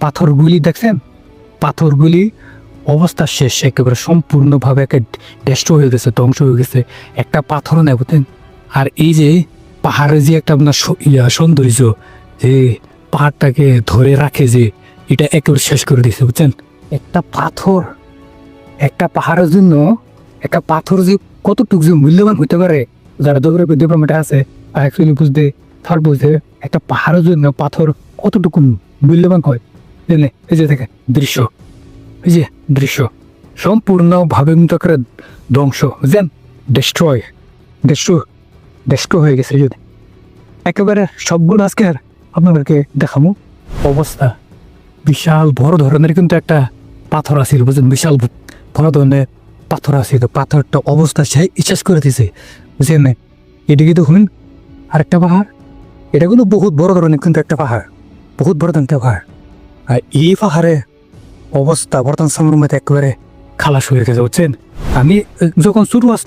পাথরগুলি দেখছেন, পাথরগুলি অবস্থা শেষ, একেবারে সম্পূর্ণভাবে ডেস্ট্রয় হয়ে গেছে, ধ্বংস হয়ে গেছে, একটা পাথরও নেই বুঝছেন। আর এই যে পাহাড়ে যে একটা আপনার সৌন্দর্য, যে পাহাড়টাকে ধরে রাখে, যে এটা একেবারে শেষ করে দিচ্ছে বুঝছেন। একটা পাথর, একটা পাহাড়ের জন্য একটা পাথর যে কতটুকু যে মূল্যবান হইতে পারে, যারা দৌড়ে ডিপ্লোমেটা আছে অ্যাকচুয়ালি বুঝতে থার বুঝতে একটা পাহাড়ের জন্য পাথর কতটুকু মূল্যবান হয়। এই যে দেখেন দৃশ্য, এই যে দৃশ্য সম্পূর্ণভাবে করে ধ্বংস, বুঝলেন, ডেস্ট্রয় ডেস্ট্রয় হয়ে গেছে। যদি একেবারে সবগুলো আজকে আর আপনাদেরকে দেখাবো অবস্থা। বিশাল বড় ধরনের কিন্তু একটা পাথর আছিল বুঝলেন, বিশাল বড় ধরনের পাথর আছিল, পাথরটা অবস্থা সেই শেষ করে দিছে বুঝলেন। এদিকে দেখুন আরেকটা পাহাড়, এটা কিন্তু বহুত বড় ধরনের কিন্তু একটা পাহাড়, বহুত বড় ধরনের একটা পাহাড়। আর এই পাহাড়ে অবস্থা বর্তমান সময়ের মধ্যে একেবারে খালাস হয়ে গেছে বুঝছেন। আমি যখন শুরু আসলাম